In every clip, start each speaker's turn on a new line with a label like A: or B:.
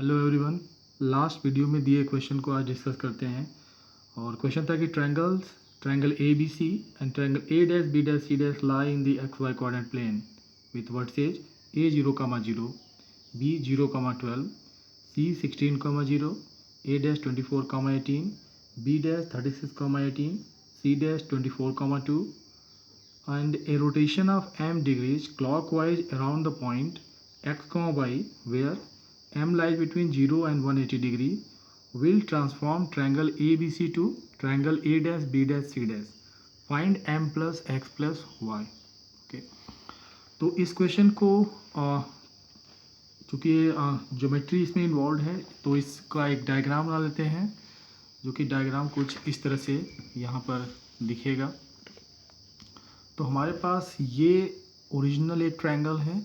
A: Hello everyone. Last video में दिए question को आज डिस्कस करते हैं। और क्वेश्चन था कि triangle A B C and triangle A dash B dash C dash lie in the X Y coordinate plane with vertices A 0,0, B 0,12, C 16,0, A dash 24,18, B dash 36,18, C dash 24,2 and a rotation of m degrees clockwise around the point x, y where m lies between 0 and 180 degree will transform triangle ABC to triangle A dash B dash C dash. Find m plus x plus y. Okay. तो इस question को चूँकि geometry इसमें involve है तो इसका एक diagram बना लेते हैं, जो कि डायग्राम कुछ इस तरह से यहाँ पर दिखेगा। तो हमारे पास ये ओरिजिनल एक ट्रायंगल है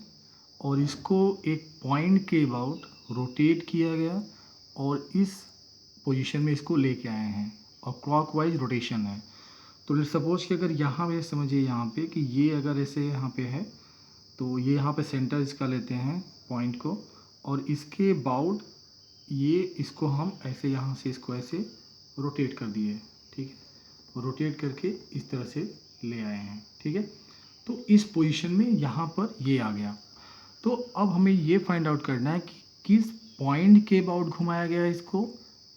A: और इसको एक पॉइंट के अबाउट रोटेट किया गया और इस पोजीशन में इसको लेके आए हैं और क्लॉकवाइज रोटेशन है। तो लेट्स सपोज कि अगर यहाँ पे समझिए यहाँ पे कि ये अगर ऐसे यहाँ पे है तो ये यहाँ पे सेंटर इसका लेते हैं पॉइंट को और इसके अबाउट ये इसको हम ऐसे यहाँ से इसको ऐसे रोटेट कर दिए, ठीक है। रोटेट करके इस तरह से ले आए हैं, ठीक है। तो इस पोजीशन में यहाँ पर ये आ गया। तो अब हमें ये फाइंड आउट करना है कि किस पॉइंट के अबाउट घुमाया गया इसको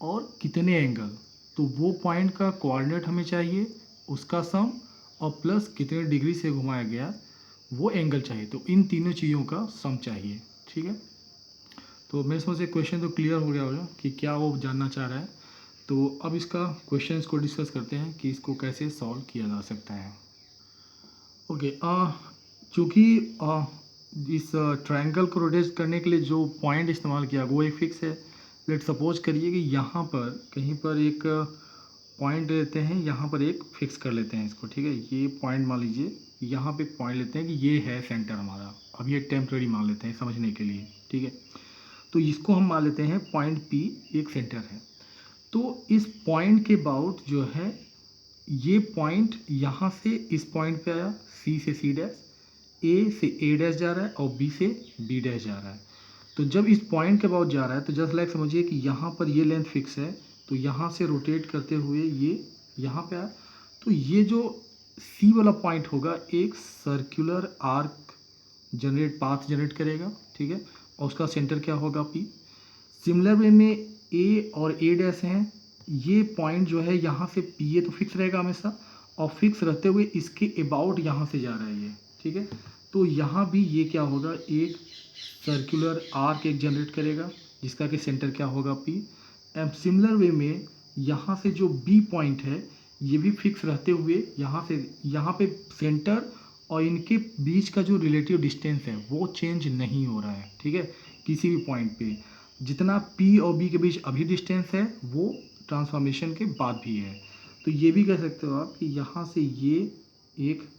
A: और कितने एंगल। तो वो पॉइंट का कोऑर्डिनेट हमें चाहिए, उसका सम और प्लस कितने डिग्री से घुमाया गया वो एंगल चाहिए। तो इन तीनों चीज़ों का सम चाहिए, ठीक है। तो मेरे समझ से क्वेश्चन तो क्लियर हो गया होगा कि क्या वो जानना चाह रहा है। तो अब इसका क्वेश्चन को डिस्कस करते हैं कि इसको कैसे सॉल्व किया जा सकता है। ओके, चूँकि इस ट्रायंगल को रोटेट करने के लिए जो पॉइंट इस्तेमाल किया वो एक फिक्स है। लेट सपोज करिए कि यहाँ पर कहीं पर एक पॉइंट लेते हैं, यहाँ पर एक फिक्स कर लेते हैं इसको, ठीक है। ये पॉइंट मान लीजिए, यहाँ पे पॉइंट लेते हैं कि ये है सेंटर हमारा। अब ये टेम्प्रेरी मान लेते हैं समझने के लिए, ठीक है। तो इसको हम मान लेते हैं पॉइंट P एक सेंटर है। तो इस पॉइंट के अबाउट जो है ये पॉइंट यहाँ से इस पॉइंट पे आया, C से C डैश, A से A डैश जा रहा है और B से B डैश जा रहा है। तो जब इस पॉइंट के अबाउट जा रहा है तो जस्ट लाइक समझिए कि यहाँ पर ये लेंथ फिक्स है, तो यहाँ से रोटेट करते हुए ये यहाँ पे आया। तो ये जो C वाला पॉइंट होगा एक सर्कुलर आर्क पाथ जनरेट करेगा, ठीक है। और उसका सेंटर क्या होगा P। सिमिलर वे में A और A डैश हैं, ये पॉइंट जो है यहाँ से P A तो फिक्स रहेगा हमेशा और फिक्स रहते हुए इसके अबाउट यहाँ से जा रहा है ये, ठीक है। तो यहाँ भी ये क्या होगा, एक सर्कुलर आर्क एक जनरेट करेगा जिसका कि सेंटर क्या होगा P। एंड सिमिलर वे में यहाँ से जो B पॉइंट है ये भी फिक्स रहते हुए यहाँ से यहाँ पे सेंटर और इनके बीच का जो रिलेटिव डिस्टेंस है वो चेंज नहीं हो रहा है, ठीक है। किसी भी पॉइंट पे जितना P और B के बीच अभी डिस्टेंस है वो ट्रांसफॉर्मेशन के बाद भी है। तो ये भी कह सकते हो आप कि यहाँ से ये एक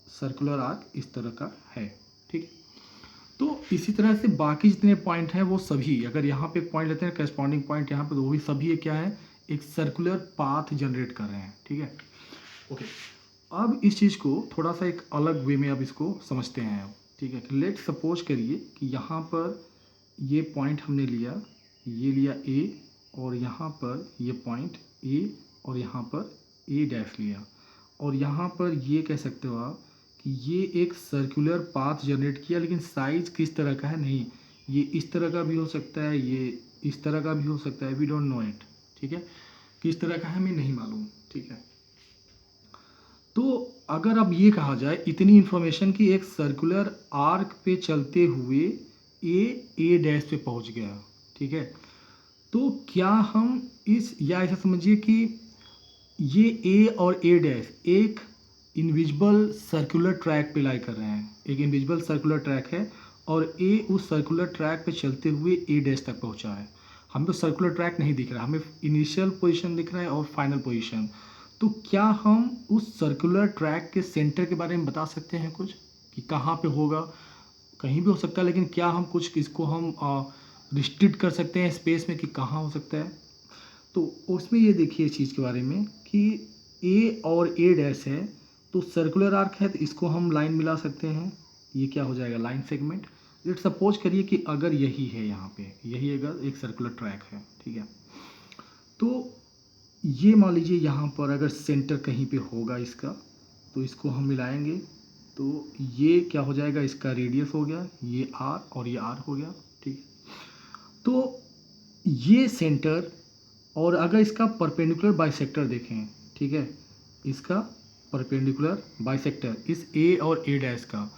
A: सर्कुलर आर्क इस तरह का है, ठीक है। तो इसी तरह से बाकी जितने पॉइंट हैं वो सभी, अगर यहाँ पे पॉइंट लेते हैं करस्पॉन्डिंग पॉइंट यहाँ पे, तो वो भी सभी क्या है, एक सर्कुलर पाथ जनरेट कर रहे हैं, ठीक है। ओके, अब इस चीज़ को थोड़ा सा एक अलग वे में अब इसको समझते हैं अब, ठीक है। लेट सपोज करिए कि यहाँ पर ये पॉइंट हमने लिया, ये लिया A और यहाँ पर ये पॉइंट A और यहाँ पर A डैश लिया और यहाँ पर ये कह सकते हो आप कि ये एक सर्कुलर पाथ जनरेट किया, लेकिन साइज किस तरह का है नहीं, ये इस तरह का भी हो सकता है, ये इस तरह का भी हो सकता है, वी डोंट नो इट, ठीक है। किस तरह का है हमें नहीं मालूम, ठीक है। तो अगर अब ये कहा जाए इतनी इन्फॉर्मेशन कि एक सर्कुलर आर्क पे चलते हुए ए डैश पे पहुंच गया, ठीक है। तो क्या हम या ऐसा समझिए कि ये ए और ए डैश एक इनविजिबल सर्कुलर ट्रैक पे लाई कर रहे हैं, एक इनविजिबल सर्कुलर ट्रैक है और ए उस सर्कुलर ट्रैक पे चलते हुए ए डैश तक पहुंचा है। हमें तो सर्कुलर ट्रैक नहीं दिख रहा, हमें इनिशियल पोजीशन दिख रहा है और फाइनल पोजीशन। तो क्या हम उस सर्कुलर ट्रैक के सेंटर के बारे में बता सकते हैं कुछ कि कहाँ पे होगा? कहीं भी हो सकता है, लेकिन क्या हम कुछ इसको हम रिस्ट्रिक्ट कर सकते हैं स्पेस में कि कहाँ हो सकता है? तो उसमें ये देखिए इस चीज़ के बारे में कि ए और ए डैश है तो सर्कुलर आर्क है तो इसको हम लाइन मिला सकते हैं, ये क्या हो जाएगा, लाइन सेगमेंट। लेट सपोज करिए कि अगर यही है यहाँ पे, यही अगर एक सर्कुलर ट्रैक है, ठीक है, तो ये मान लीजिए यहाँ पर अगर सेंटर कहीं पे होगा इसका, तो इसको हम मिलाएंगे, तो ये क्या हो जाएगा, इसका रेडियस हो गया, ये r और ये r हो गया, ठीक है। तो ये सेंटर, और अगर इसका परपेंडिकुलर बाइसेक्टर देखें, ठीक है, इसका परपेंडिकुलर बाइसेक्टर इस a और a डैश का,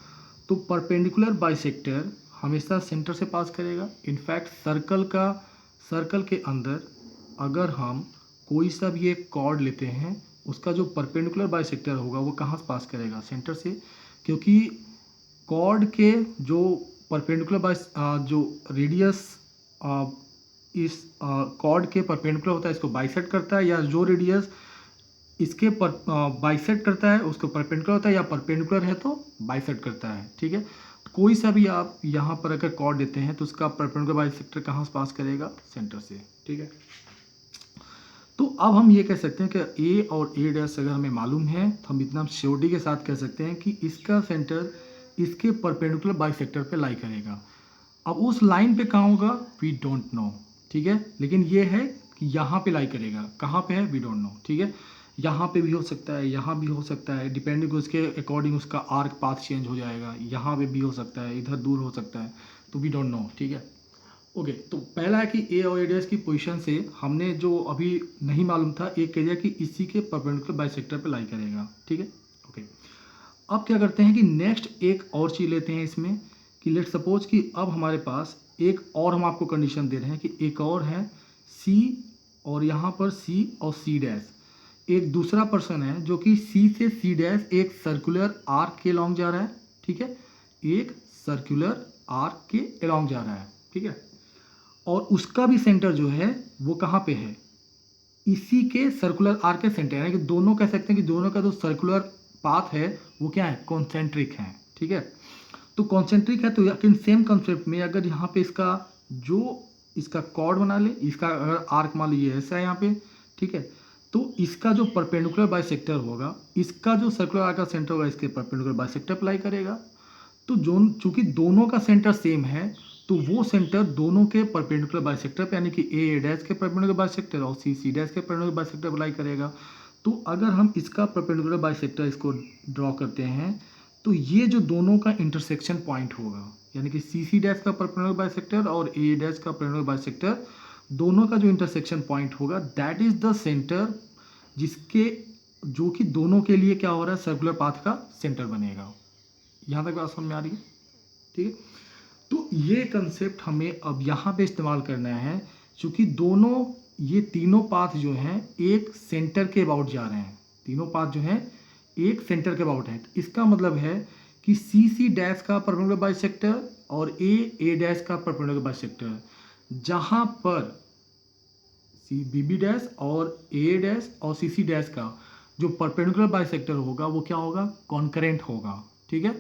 A: तो परपेंडिकुलर बाइसेक्टर हमेशा सेंटर से पास करेगा। इनफैक्ट सर्कल के अंदर अगर हम कोई सा भी एक कॉर्ड लेते हैं, उसका जो परपेंडिकुलर बाइसेक्टर होगा वो कहाँ से पास करेगा, सेंटर से, क्योंकि कॉर्ड के जो परपेंडिकुलर जो रेडियस इस कॉर्ड के परपेंडिकुलर होता है, इसको बाइसेक्ट करता है, या जो रेडियस इसके बाइसेक्ट करता है उसको परपेंडिकुलर होता है, या परपेंडिकुलर है तो बाइसेक्ट करता है, ठीक है। कोई सा भी आप यहाँ पर अगर कॉर्ड देते हैं तो उसका परपेंडिकुलर बाइसेक्टर कहाँ से पास करेगा, सेंटर से, ठीक है। तो अब हम ये कह सकते हैं कि ए और ए डैश अगर हमें मालूम है तो हम इतना श्योरिटी के साथ कह सकते हैं कि इसका सेंटर इसके परपेंडिकुलर बाइसेक्टर पे लाई करेगा। अब उस लाइन पे कहाँ होगा, वी डोंट नो, ठीक है, लेकिन ये है कि यहाँ पे लाई करेगा, कहाँ पे है वी डोंट नो, ठीक है। यहाँ पे भी हो सकता है, यहाँ भी हो सकता है, डिपेंडिंग उसके अकॉर्डिंग उसका आर्क पाथ चेंज हो जाएगा, यहाँ पे भी हो सकता है, इधर दूर हो सकता है, तो वी डोंट नो, ठीक है। ओके, तो पहला है कि ए और ए डैश की पोजीशन से हमने जो अभी नहीं मालूम था, एक कह दिया कि इसी के परपेंडिकुलर बाइसेक्टर पे लाई करेगा, ठीक है। ओके, अब क्या करते हैं कि नेक्स्ट एक और चीज़ लेते हैं इसमें, कि लेट सपोज कि अब हमारे पास एक और हम आपको कंडीशन दे रहे हैं कि एक और है सी, और यहाँ पर सी और सी डैश, एक दूसरा पर्सन है जो कि सी से सी डैश एक सर्कुलर आर्क के अलॉन्ग जा रहा है, ठीक है, एक सर्कुलर आर्क के अलॉन्ग जा रहा है, ठीक है, और उसका भी सेंटर जो है वो कहाँ पे है, इसी के सर्कुलर आर्क के सेंटर, यानी कि दोनों कह सकते हैं कि दोनों का जो सर्कुलर पाथ है वो क्या है, कॉन्सेंट्रिक है, ठीक है। तो कॉन्सेंट्रिक है तो लेकिन सेम कंसेप्ट में अगर यहाँ पे इसका जो इसका कॉर्ड बना ले, इसका अगर आर्क मान लीजिए ऐसा है यहाँ पे, ठीक है, तो इसका जो परपेंडिकुलर बाइसेक्टर होगा, इसका जो सर्कुलर आर्क का सेंटर होगा इसके परपेंडिकुलर बाइसेक्टर अप्लाई करेगा। तो जो चूंकि दोनों का सेंटर सेम है, तो वो सेंटर दोनों के परपेंडिकुलर बाइसेक्टर पे, यानी कि ए डैश के परपेंडिकुलर बाइसेक्टर और सी सी डैश के परपेंडिकुलर बाइसेक्टर अप्लाई करेगा। तो अगर हम इसका परपेंडिकुलर बाइसेक्टर इसको ड्रॉ करते हैं, तो ये जो दोनों का इंटरसेक्शन पॉइंट होगा, यानी कि सी सी डैश का परपेंडिकुलर बाइसेक्टर और ए डैश का परपेंडिकुलर बाइसेक्टर, दोनों का जो इंटरसेक्शन पॉइंट होगा, दैट इज द सेंटर जिसके जो कि दोनों के लिए क्या हो रहा है, सर्कुलर पाथ का सेंटर बनेगा। यहाँ तक बात समझ में आ रही है, ठीक है। तो ये कंसेप्ट हमें अब यहाँ पे इस्तेमाल करना है, क्योंकि दोनों ये तीनों पाथ जो हैं एक सेंटर के अबाउट जा रहे हैं, तीनों पाथ जो हैं एक सेंटर के अबाउट है। तो इसका मतलब है कि सी सी डैश का परपेंडिकुलर बाइसेक्टर और ए डैश का परपेंडिकुलर बाइसेक्टर, जहाँ पर सी बी बी डैश और ए डैश और सी सी डैश का जो परपेंडिकुलर बाइसेक्टर होगा वो क्या होगा, कॉन्करेंट होगा, ठीक है।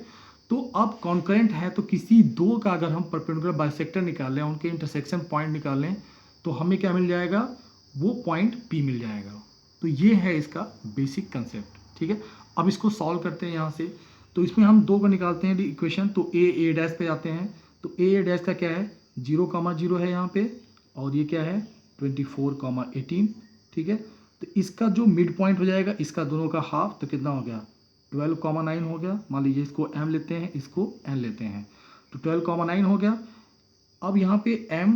A: तो अब कॉन्करेंट है तो किसी दो का अगर हम परपेंडिकुलर बाइसेक्टर निकालें, उनके इंटरसेक्शन पॉइंट निकालें, तो हमें क्या मिल जाएगा, वो पॉइंट पी मिल जाएगा। तो ये है इसका बेसिक कंसेप्ट, ठीक है। अब इसको सॉल्व करते हैं यहाँ से, तो इसमें हम दो को निकालते हैं इक्वेशन, तो ए डैश पे जाते हैं, तो ए डैश का क्या है 0,0 है यहाँ पे, और ये क्या है 24,18, ठीक है। तो इसका जो मिड पॉइंट हो जाएगा इसका दोनों का हाफ, तो कितना हो गया 12,9 हो गया। मान लीजिए इसको m लेते हैं, इसको n लेते हैं, तो 12,9 हो गया। अब यहाँ पे m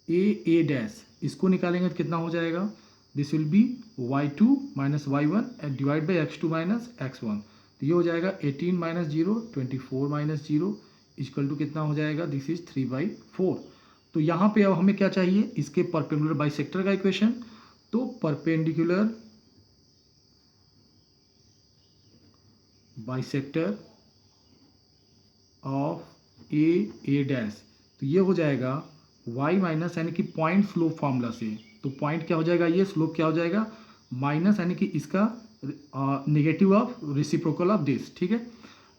A: a डैश इसको निकालेंगे तो कितना हो जाएगा, this will be y2 minus y1 and divide by x2 minus x1, तो ये हो जाएगा 18 माइनस 0 24 माइनस 0 इक्वल टू कितना हो जाएगा, दिस इज 3/4। तो यहाँ पे अब हमें क्या चाहिए, इसके परपेंडिकुलर बाइसेक्टर का इक्वेशन, तो perpendicular bisector of A dash, तो ये हो जाएगा y माइनस, यानी कि पॉइंट स्लोप फार्मूला से, तो पॉइंट क्या हो जाएगा, ये स्लोप क्या हो जाएगा माइनस, यानी कि इसका negative of reciprocal of this, ठीक है।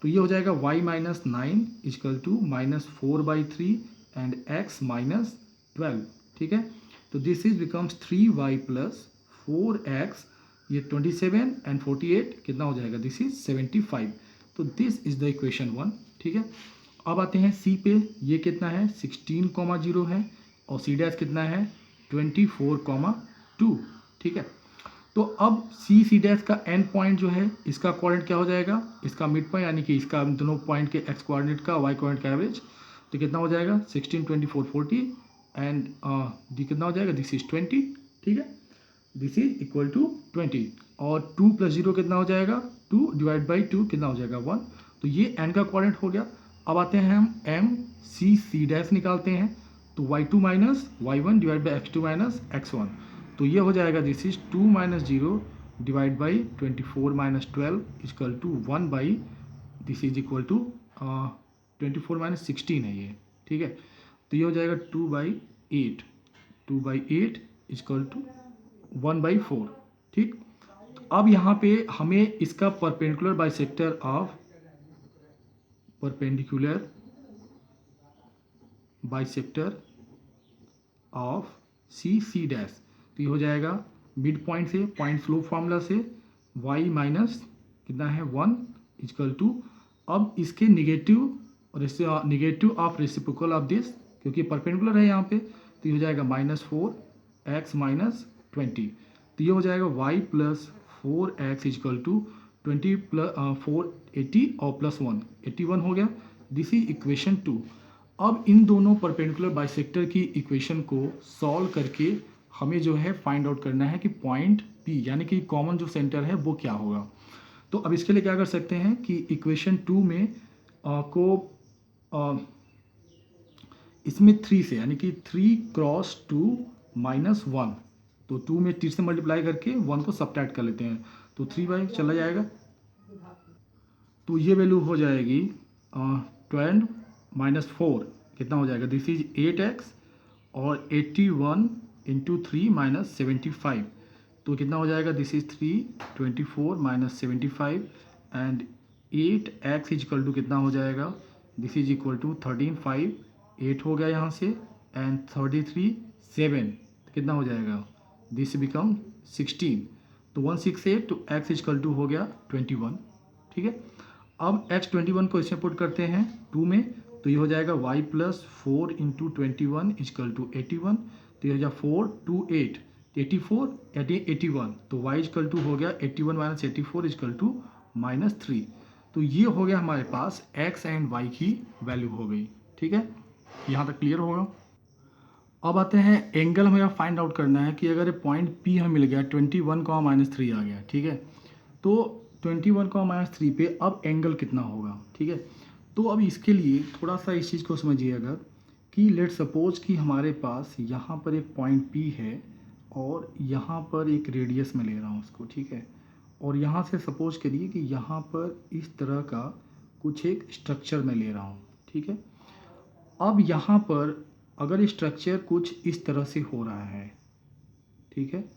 A: तो ये हो जाएगा y minus 9 equal to minus 4/3 and x minus 12, ठीक है। तो this is becomes 3y plus 4x, ये 27 एंड 48 कितना हो जाएगा, दिस इज 75। तो दिस इज द इक्वेशन 1, ठीक है। अब आते हैं सी पे, ये कितना है 16,0 है और सी डैश कितना है 24,2, ठीक है। तो अब सी डैश का एंड पॉइंट जो है इसका कोऑर्डिनेट क्या हो जाएगा, इसका मिड पॉइंट यानी कि इसका दोनों पॉइंट के एक्स कोऑर्डिनेट का वाई कोऑर्डिनेट का एवरेज, तो कितना हो जाएगा 16, 24, 40 एंड डी कितना हो जाएगा, दिस इज 20, ठीक है, दिस इज इक्वल टू 20 और 2 + 0 कितना हो जाएगा 2 डिवाइड बाई 2 कितना हो जाएगा 1, तो ये एन का कोऑर्डिनेट हो गया। अब आते हैं हम एम सी डैश निकालते हैं, तो y2 minus y1 divide by x2 minus x1, तो ये हो जाएगा this is 2 - 0 divide by 24 - 12 equal to 1 by this is equal to 24 - 16 है ये, ठीक है, तो ये हो जाएगा 2/8 2/8 इक्वल टू 1/4, ठीक। अब यहाँ पे हमें इसका perpendicular bisector of C dash, तो ये हो जाएगा मिड पॉइंट से पॉइंट फ्लो फार्मूला से y माइनस कितना है 1 इक्वल टू, अब इसके negative of reciprocal of this, क्योंकि परपेंडिकुलर है यहाँ पे, तो ये हो जाएगा -4x माइनस 20, तो ये हो जाएगा y + 4x इक्वल टू 20 + 4 80 और +1 81 हो गया, दिस इज इक्वेशन 2। अब इन दोनों परपेंडिकुलर बाइसेक्टर की इक्वेशन को सॉल्व करके हमें जो है फाइंड आउट करना है कि पॉइंट P यानी कि कॉमन जो सेंटर है वो क्या होगा। तो अब इसके लिए क्या कर सकते हैं कि इक्वेशन 2 में इसमें 3 से यानी कि 3 × 2 - 1, तो 2 में 3 से मल्टीप्लाई करके 1 को सब्ट्रैक्ट कर लेते हैं, तो 3 चला जाएगा, तो ये वैल्यू हो जाएगी 12 - 4 कितना हो जाएगा, दिस इज 8x और 81 × 3 - 75, तो कितना हो जाएगा, this is 324 - 75 and 8x equal to कितना हो जाएगा, दिस इज इक्वल टू 13 5 8 हो गया यहाँ से एंड 33 7 कितना हो जाएगा, दिस बिकम 16, तो 168, तो x इक्वल टू हो गया 21, ठीक है। अब x 21 को इसमें पुट करते हैं 2 में, तो ये हो जाएगा y + 4 × 21 इक्वल टू 81, तो ये हो जाएगा 4 2 8 84 81, तो y इक्वल टू हो गया 81 - 84 इक्वल टू -3, तो ये हो गया हमारे पास x एंड y की वैल्यू हो गई, ठीक है, यहाँ तक क्लियर होगा। अब आते हैं एंगल हमें फाइंड आउट करना है कि अगर पॉइंट P हमें मिल गया 21, -3 आ गया, ठीक है, तो 21, -3 पे अब एंगल कितना होगा, ठीक है। तो अब इसके लिए थोड़ा सा इस चीज़ को समझिएगा कि लेट सपोज कि हमारे पास यहाँ पर एक पॉइंट P है और यहाँ पर एक रेडियस में ले रहा हूँ उसको, ठीक है, और यहाँ से सपोज करिए कि यहाँ पर इस तरह का कुछ एक स्ट्रक्चर में ले रहा हूँ, ठीक है। अब यहाँ पर अगर स्ट्रक्चर कुछ इस तरह से हो रहा है, ठीक है,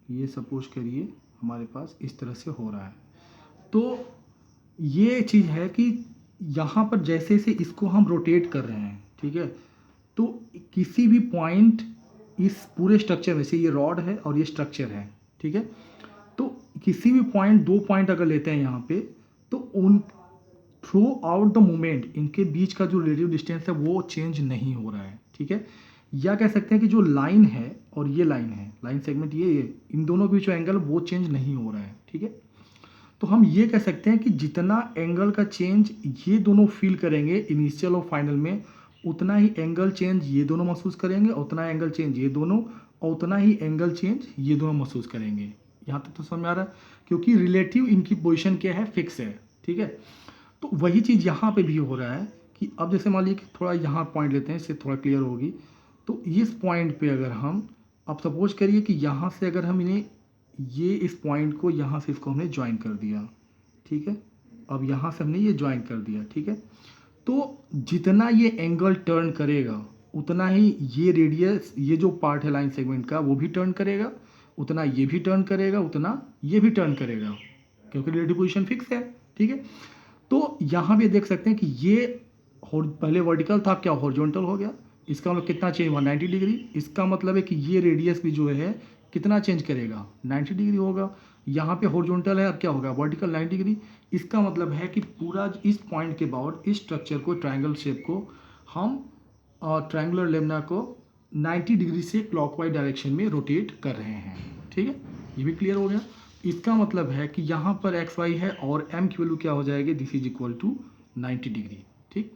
A: ये सपोज करिए हमारे पास इस तरह से हो रहा है, तो ये चीज़ है कि यहाँ पर जैसे से इसको हम रोटेट कर रहे हैं, ठीक है, तो किसी भी पॉइंट इस पूरे स्ट्रक्चर में से, ये रॉड है और ये स्ट्रक्चर है, ठीक है, तो किसी भी पॉइंट 2 पॉइंट अगर लेते हैं यहाँ पे, तो उन थ्रू आउट द मोमेंट इनके बीच का जो रिलेटिव डिस्टेंस है वो चेंज नहीं हो रहा है, ठीक है, या कह सकते हैं कि जो लाइन है और ये लाइन है, लाइन सेगमेंट ये इन दोनों के बीच एंगल वो चेंज नहीं हो रहा है, ठीक है। तो हम ये कह सकते हैं कि जितना एंगल का चेंज ये दोनों फील करेंगे इनिशियल और फाइनल में, उतना ही एंगल चेंज ये दोनों महसूस करेंगे, उतना एंगल चेंज ये दोनों, और उतना ही एंगल चेंज ये दोनों महसूस करेंगे। यहाँ तक तो समझ में आ रहा है, क्योंकि रिलेटिव इनकी पोजीशन क्या है, फिक्स है, ठीक है। तो वही चीज़ यहाँ पे भी हो रहा है कि अब जैसे मान लीजिए कि थोड़ा यहाँ पॉइंट लेते हैं, इससे थोड़ा क्लियर होगी, तो इस पॉइंट पे अगर हम अब सपोज करिए कि यहाँ से अगर हम इन्हें ये इस पॉइंट को यहाँ से इसको हमने ज्वाइन कर दिया, ठीक है, अब यहाँ से हमने ये ज्वाइन कर दिया, ठीक है, तो जितना ये एंगल टर्न करेगा उतना ही ये रेडियस, ये जो पार्ट है लाइन सेगमेंट का वो भी टर्न करेगा, उतना ये भी टर्न करेगा, उतना ये भी टर्न करेगा, क्योंकि रिलेटिव पोजीशन फिक्स है, ठीक है। तो यहाँ भी देख सकते हैं कि ये पहले वर्टिकल था, क्या हॉरिजॉन्टल हो गया, इसका मतलब कितना चेंज हुआ 90 डिग्री, इसका मतलब है कि ये रेडियस भी जो है कितना चेंज करेगा 90 डिग्री होगा। यहाँ पे हॉरिजॉन्टल है, अब क्या होगा वर्टिकल 90 डिग्री। इसका मतलब है कि पूरा इस पॉइंट के बाद इस स्ट्रक्चर को, ट्रायंगल शेप को हम ट्रायंगुलर लेमना को 90 डिग्री से क्लॉकवाइज डायरेक्शन में रोटेट कर रहे हैं। ठीक है, ये भी क्लियर हो गया। इसका मतलब है कि यहाँ पर एक्स वाई है और एम की वैल्यू क्या हो जाएगी, this is equal to 90 degree. ठीक,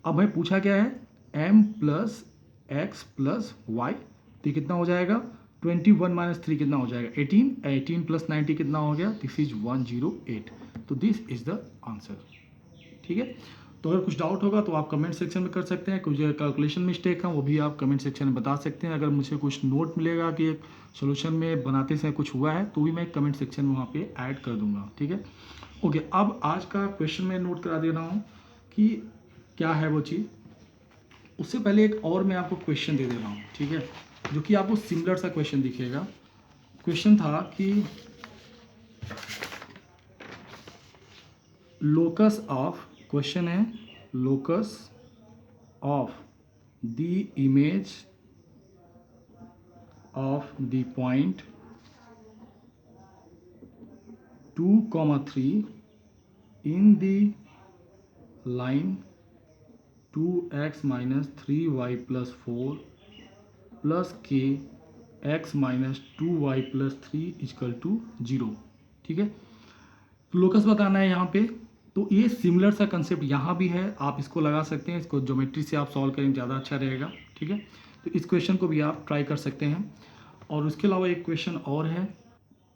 A: अब हमें पूछा क्या है, M plus X plus Y, तो कितना हो जाएगा 21 माइनस 3 कितना हो जाएगा 18, 18 प्लस 90 कितना हो गया, दिस इज 108। तो दिस इज द आंसर। ठीक है, तो अगर कुछ डाउट होगा तो आप कमेंट सेक्शन में कर सकते हैं, कुछ कैलकुलेशन मिस्टेक है वो भी आप कमेंट सेक्शन में बता सकते हैं। अगर मुझे कुछ नोट मिलेगा कि एक सोल्यूशन में बनाते समय कुछ हुआ है तो भी मैं कमेंट सेक्शन में वहाँ पे ऐड कर दूंगा। ठीक है, ओके, अब आज का क्वेश्चन मैं नोट करा दे रहा हूँ कि क्या है वो चीज़। उससे पहले एक और मैं आपको क्वेश्चन दे रहा हूँ, ठीक है, जो कि आपको सिमिलर सा क्वेश्चन दिखेगा। क्वेश्चन था कि लोकस ऑफ, क्वेश्चन है locus of the image of the point 2,3 in the line 2x minus 3y plus 4 plus K X minus 2y plus 3 equal to 0। ठीक है, लोकस बताना है यहाँ पे। तो ये सिमिलर सा कंसेप्ट यहाँ भी है, आप इसको लगा सकते हैं, इसको ज्योमेट्री से आप सॉल्व करेंगे ज़्यादा अच्छा रहेगा। ठीक है, तो इस क्वेश्चन को भी आप ट्राई कर सकते हैं। और उसके अलावा एक क्वेश्चन और है,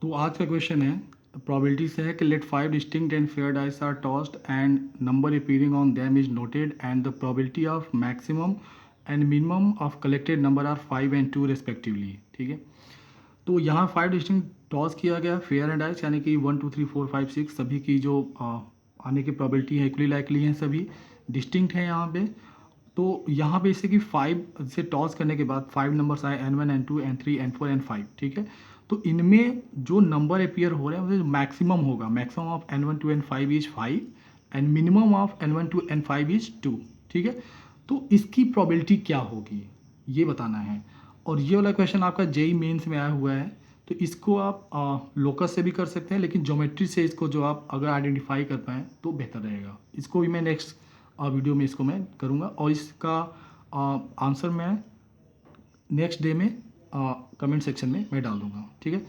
A: तो आज का क्वेश्चन है प्रोबेबिलिटी से है कि let 5 distinct and fair dice are tossed and number appearing on them is noted and the probability of maximum and minimum of collected number are 5 and 2 respectively. ठीक है, तो यहाँ 5 डिस्टिंक्ट टॉस किया गया फेयर एंड डाइस, यानी कि 1 2 3 4 5 6 सभी की जो आने की प्रोबेबिलिटी है इक्वली लाइकली हैं, सभी डिस्टिंक्ट हैं यहाँ पे। तो यहाँ पे इसे कि 5 से टॉस करने के बाद 5 नंबर्स आए N1 N2 N3 N4 N5। ठीक है, तो इनमें जो नंबर अपीयर हो रहे हैं वो मैक्सिमम होगा, maximum of N1 to N5 is 5 and minimum of N1 to N5 is 2। ठीक है, तो इसकी प्रोबेबिलिटी क्या होगी ये बताना है। और ये वाला क्वेश्चन आपका जेई मेंस में आया हुआ है, तो इसको आप लोकस से भी कर सकते हैं, लेकिन ज्योमेट्री से इसको जो आप अगर आइडेंटिफाई कर पाएँ तो बेहतर रहेगा। इसको भी मैं नेक्स्ट वीडियो में इसको मैं करूँगा और इसका आंसर मैं नेक्स्ट डे में कमेंट सेक्शन में मैं डाल दूँगा। ठीक है।